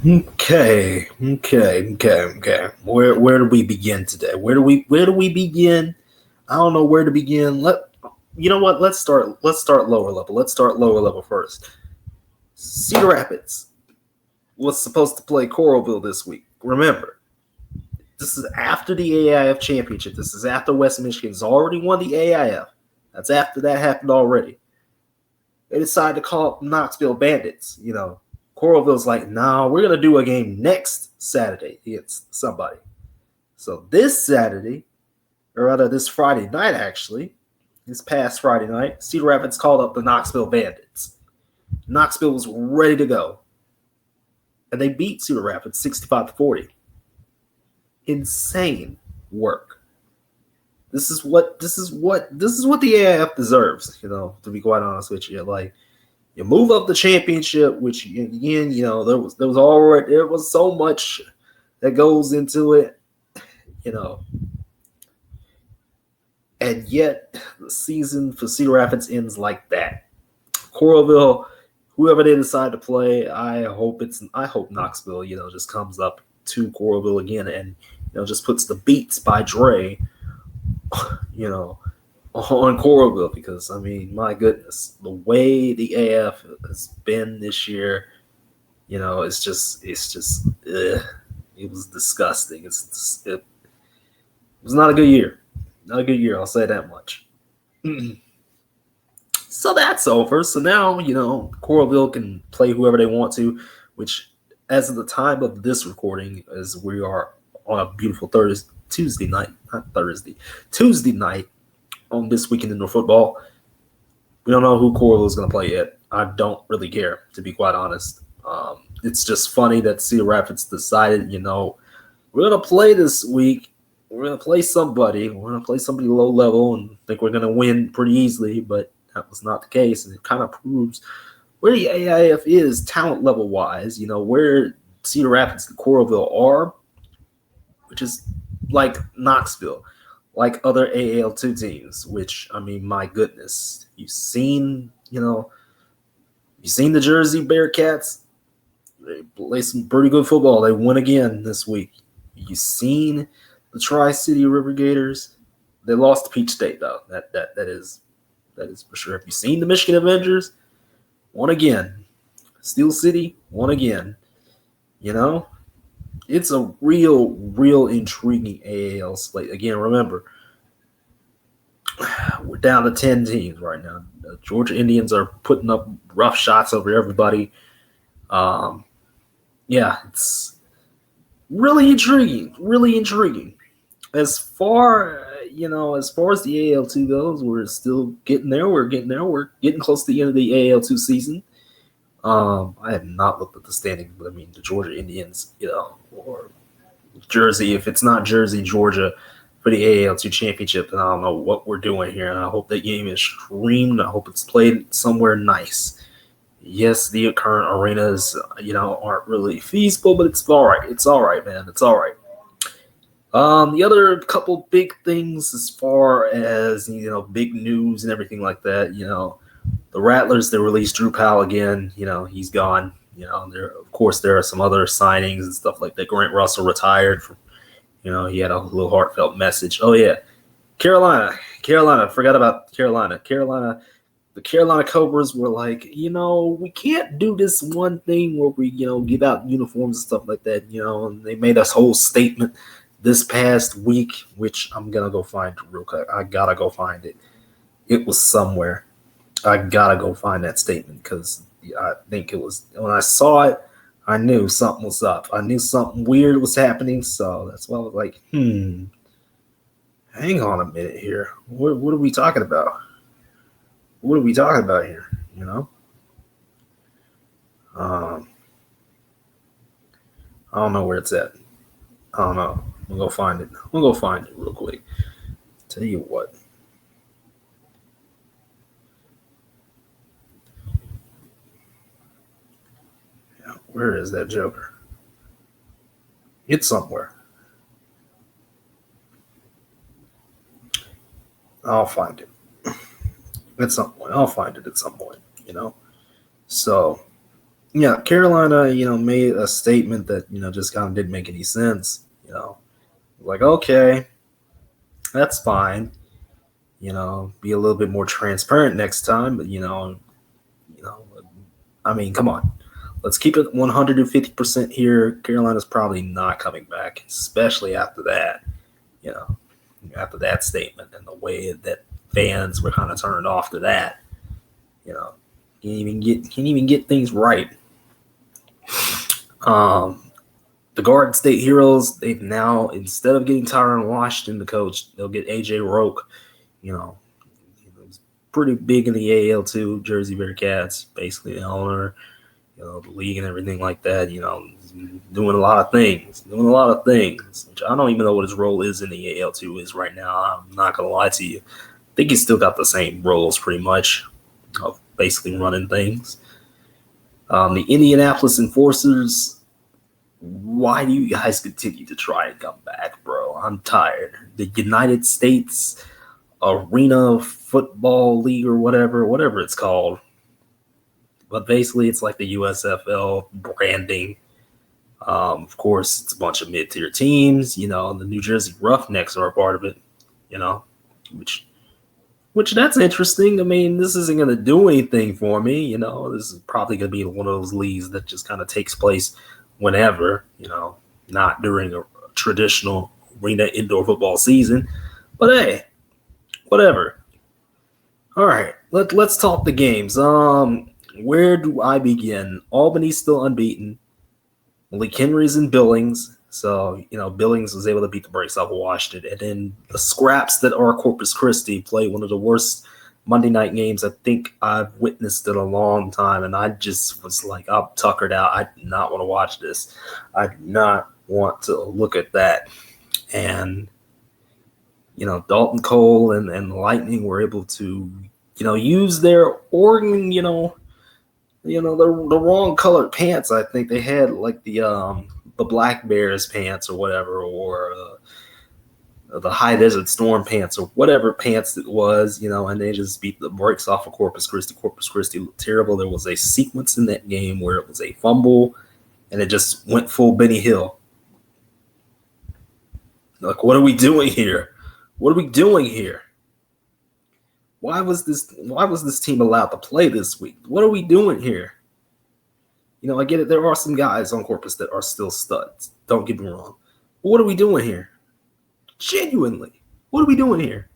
Okay. Where do we begin today? Where do we begin? I don't know where to begin. You know what? Let's start lower level. Let's start lower level first. Cedar Rapids was supposed to play Coralville this week. Remember, this is after the AIF championship. This is after West Michigan's already won the AIF. That's after that happened already. They decided to call up Knoxville Bandits. Coralville's like, nah, we're gonna do a game next Saturday against somebody. So this Saturday, or rather this Friday night, actually, this past Friday night, Cedar Rapids called up the Knoxville Bandits. Knoxville was ready to go, and they beat Cedar Rapids 65-40. Insane work. This is what the AIF deserves. To be quite honest with you, like. You move up the championship, which again, there was so much that goes into it, you know, and yet the season for Cedar Rapids ends like that. Coralville, whoever they decide to play, I hope Knoxville, just comes up to Coralville again and just puts the beats by Dre, on Coralville, because my goodness, the way the AF has been this year, it's just ugh. It was disgusting. It was not a good year. Not a good year, I'll say that much. So that's over. So now, Coralville can play whoever they want to, which, as of the time of this recording, as we are on a beautiful Tuesday night on This Weekend in Football. We don't know who Coralville is going to play yet. I don't really care, to be quite honest. It's just funny that Cedar Rapids decided, we're going to play this week. We're going to play somebody. We're going to play somebody low level and think we're going to win pretty easily, but that was not the case. And it kind of proves where the AIF is talent level wise, where Cedar Rapids and Coralville are, which is like Knoxville, like other AAL2 teams, which, my goodness, you've seen the Jersey Bearcats. They play some pretty good football. They won again this week. You've seen the Tri-City River Gators. They lost to Peach State, though. That is for sure. Have you seen the Michigan Avengers? Won again. Steel City won again. It's a real intriguing AAL slate. Again, remember, we're down to 10 teams right now. The Georgia Indians are putting up rough shots over everybody. It's really intriguing. As far as the AL2 goes, we're still getting there. We're getting close to the end of the AL2 season. I have not looked at the standings, but the Georgia Indians, or Jersey, if it's not Jersey, Georgia, for the AAL2 championship, then I don't know what we're doing here. And I hope that game is streamed. I hope it's played somewhere nice. Yes, the current arenas, aren't really feasible, but it's all right. It's all right, man. It's all right. The other couple big things as far as, big news and everything like that, the Rattlers, they released Drew Powell again. He's gone. There are some other signings and stuff like that. Grant Russell retired from, he had a little heartfelt message. Oh, yeah. Carolina. Forgot about Carolina. The Carolina Cobras were like, we can't do this one thing where we, give out uniforms and stuff like that, and they made this whole statement this past week, which I'm going to go find real quick. I got to go find it. It was somewhere. I got to go find that statement because I think it was, when I saw it, I knew something was up. I knew something weird was happening, so that's why I was like, hang on a minute here. What are we talking about? What are we talking about here, I don't know where it's at. I don't know. I'm going to go find it real quick. Tell you what. Where is that joker? It's somewhere. I'll find it at some point. So, Yeah, Carolina, made a statement that, just kind of didn't make any sense. Like, okay, that's fine. Be a little bit more transparent next time. But, you know, I mean, come on. Let's keep it 150% here. Carolina's probably not coming back, especially after that, you know, after that statement and the way that fans were kind of turned off to that. You know, can't even get things right. Um, the Garden State Heroes, they've now, instead of getting Tyron Washington, the coach, they'll get AJ Roke. You know, he's pretty big in the AL2, Jersey Bearcats, basically the owner, the league and everything like that. Doing a lot of things. Which I don't even know what his role is in the AL2 is right now. I'm not gonna lie to you. I think he's still got the same roles pretty much of basically running things. The Indianapolis Enforcers, why do you guys continue to try and come back, bro? I'm tired. The United States Arena Football League or whatever it's called. But basically, it's like the USFL branding. Of course, it's a bunch of mid-tier teams. The New Jersey Roughnecks are a part of it. Which that's interesting. I mean, this isn't going to do anything for me. This is probably going to be one of those leagues that just kind of takes place whenever. Not during a traditional arena indoor football season. But hey, whatever. All right, let's talk the games. Where do I begin? Albany's still unbeaten. Malik Henry's in Billings. So, Billings was able to beat the brakes off of Washington. And then the Scraps that are Corpus Christi play one of the worst Monday night games I think I've witnessed in a long time. And I just was like, I'm tuckered out. I do not want to watch this. I do not want to look at that. And, Dalton Cole and the Lightning were able to, use their Oregon, the wrong colored pants. I think they had like the Black Bears pants or whatever, or the High Desert Storm pants or whatever pants it was, and they just beat the brakes off of Corpus Christi. Corpus Christi looked terrible. There was a sequence in that game where it was a fumble and it just went full Benny Hill. Like, what are we doing here? What are we doing here? Why was this team allowed to play this week? What are we doing here? I get it. There are some guys on Corpus that are still studs. Don't get me wrong. But what are we doing here? Genuinely, what are we doing here?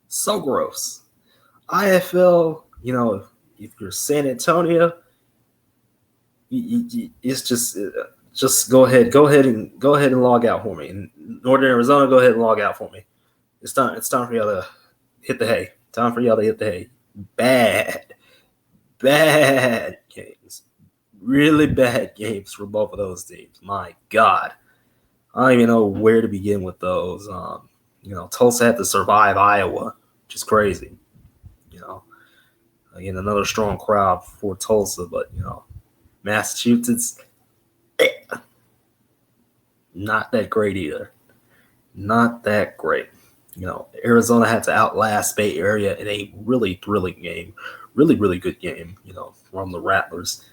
So gross. IFL, if you're San Antonio, it's just go ahead and log out for me. In Northern Arizona, go ahead and log out for me. It's time for y'all to hit the hay. Time for y'all to hit the hay. Bad games. Really bad games for both of those teams. My God. I don't even know where to begin with those. Tulsa had to survive Iowa, which is crazy. Again, another strong crowd for Tulsa, but, Massachusetts, not that great either. Not that great. Arizona had to outlast Bay Area in a really thrilling game. Really, really good game, from the Rattlers.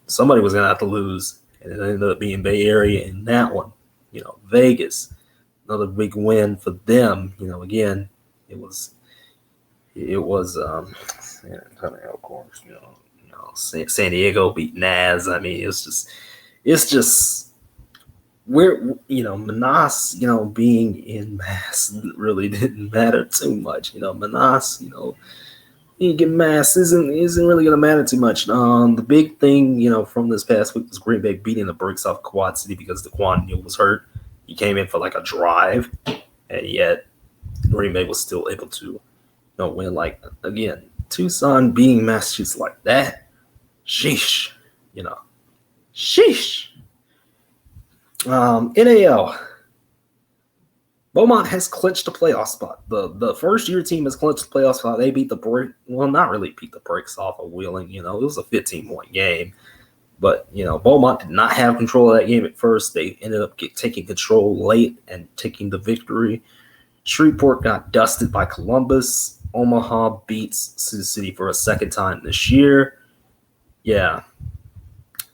Somebody was going to have to lose, and it ended up being Bay Area in that one. Vegas, another big win for them. Again, it was San Antonio, of course. San Diego beat Naz. I mean, it's just where Manas, being in Mass really didn't matter too much. Manas, you get Mass isn't really gonna matter too much. The big thing, from this past week was Green Bay beating the brakes off Quad City because DeQuan Neal was hurt. He came in for like a drive, and yet Green Bay was still able to, win. Like, again, Tucson being Massachusetts like that, sheesh, sheesh. NAL. Beaumont has clinched a playoff spot. The first year team has clinched the playoff spot. They beat not really beat the brakes off of Wheeling. It was a 15-point game. But, Beaumont did not have control of that game at first. They ended up taking control late and taking the victory. Shreveport got dusted by Columbus. Omaha beats Sioux City for a second time this year. Yeah,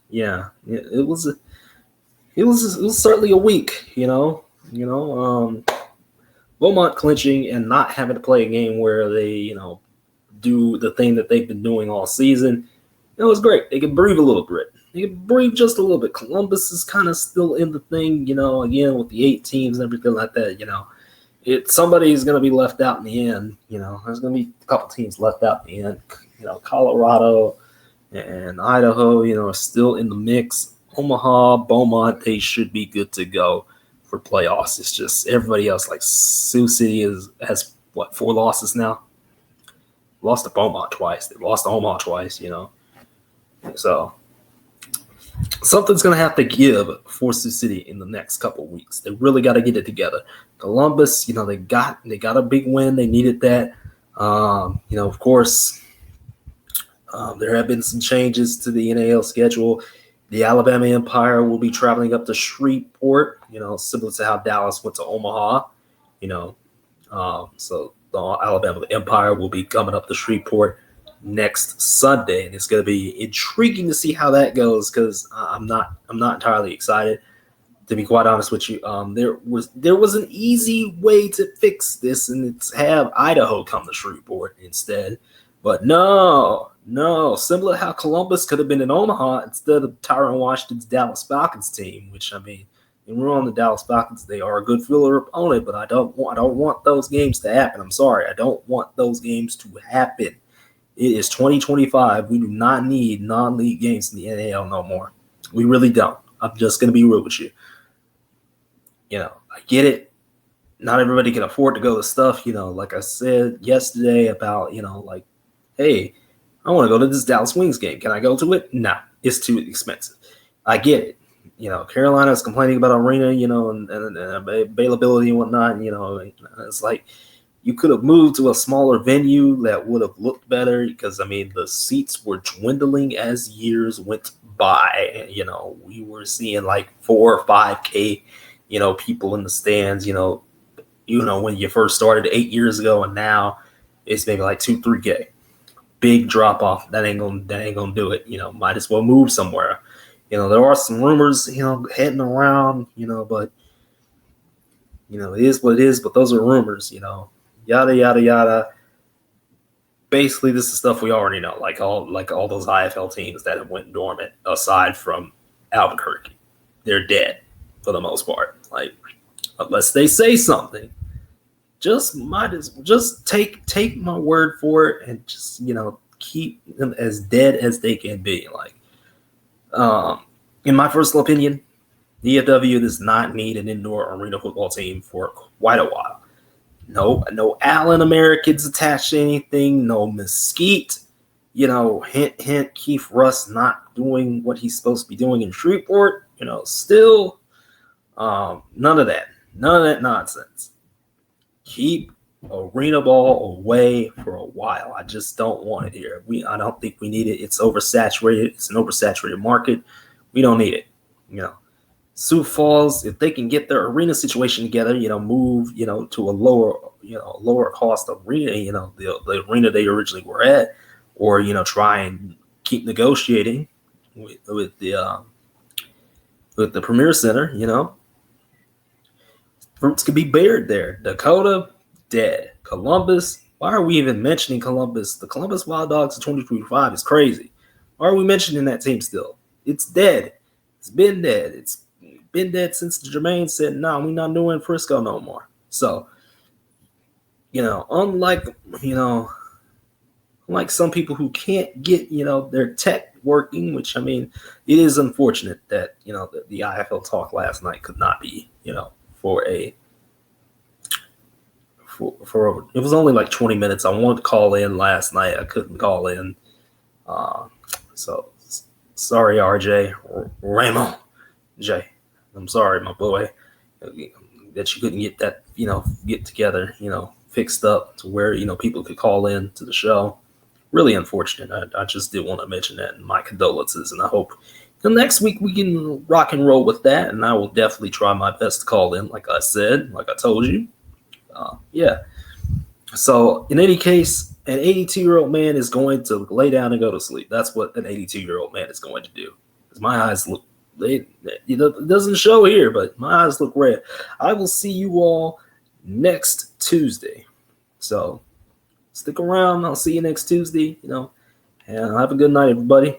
yeah. It was certainly a week. Beaumont clinching and not having to play a game where they do the thing that they've been doing all season. It was great. They could breathe a little bit. They could breathe just a little bit. Columbus is kind of still in the thing, again with the 8 teams and everything like that. Somebody's going to be left out in the end. There's going to be a couple teams left out in the end. Colorado and Idaho, are still in the mix. Omaha, Beaumont, they should be good to go for playoffs. It's just everybody else, like Sioux City has 4 losses now. Lost to Beaumont twice. They lost to Omaha twice, So something's going to have to give for Sioux City in the next couple of weeks. They really got to get it together. Columbus, they got a big win. They needed that. Of course, there have been some changes to the NAL schedule. The Alabama Empire will be traveling up to Shreveport, similar to how Dallas went to Omaha, so the Alabama Empire will be coming up to Shreveport next Sunday, and it's going to be intriguing to see how that goes because I'm not entirely excited, to be quite honest with you. There was an easy way to fix this, and it's have Idaho come to Shreveport instead, but no, similar to how Columbus could have been in Omaha instead of Tyrone Washington's Dallas Falcons team, which and we're on the Dallas Falcons. They are a good filler opponent, but I don't want those games to happen. I'm sorry, I don't want those games to happen. It is 2025. We do not need non-league games in the NAL no more. We really don't. I'm just gonna be real with you. I get it. Not everybody can afford to go to stuff. Like I said yesterday about hey, I want to go to this Dallas Wings game. Can I go to it? No, it's too expensive. I get it. Carolina's complaining about arena, and availability and whatnot. It's like you could have moved to a smaller venue that would have looked better because, the seats were dwindling as years went by. We were seeing like 4 or 5K, people in the stands, when you first started 8 years ago, and now it's maybe like 2-3K. Big drop off. That ain't gonna do it. Might as well move somewhere. There are some rumors, heading around, but it is what it is. But those are rumors, yada yada yada. Basically, this is stuff we already know. Like all those IFL teams that have went dormant, aside from Albuquerque, they're dead for the most part. Like unless they say something. Just take my word for it and just keep them as dead as they can be. Like, in my personal opinion, DFW does not need an indoor arena football team for quite a while. No Allen Americans attached to anything. No Mesquite. Hint. Keith Russ not doing what he's supposed to be doing in Shreveport. Still, none of that nonsense. Keep arena ball away for a while. I just don't want it here. I don't think we need it. It's oversaturated. It's an oversaturated market. We don't need it. Sioux Falls, if they can get their arena situation together, move, to a lower cost arena, the arena they originally were at, or try and keep negotiating with the Premier Center. Fruits could be bared there. Dakota, dead. Columbus, why are we even mentioning Columbus? The Columbus Wild Dogs of 2025 is crazy. Why are we mentioning that team still? It's dead. It's been dead. It's been dead since Jermaine said, no, we're not doing Frisco no more. So, unlike some people who can't get, their tech working, which, it is unfortunate that, the IFL talk last night could not be, for it was only like 20 minutes. I wanted to call in last night. I couldn't call in. So sorry, RJ, Raymond J. I'm sorry, my boy, that you couldn't get that, get together, fixed up to where, people could call in to the show. Really unfortunate. I just did want to mention that, and my condolences, and I hope next week we can rock and roll with that, and I will definitely try my best to call in, like I said, like I told you. Yeah. So, in any case, an 82-year-old man is going to lay down and go to sleep. That's what an 82-year-old man is going to do. My eyes look, it doesn't show here, but my eyes look red. I will see you all next Tuesday. So, stick around. I'll see you next Tuesday, and have a good night, everybody.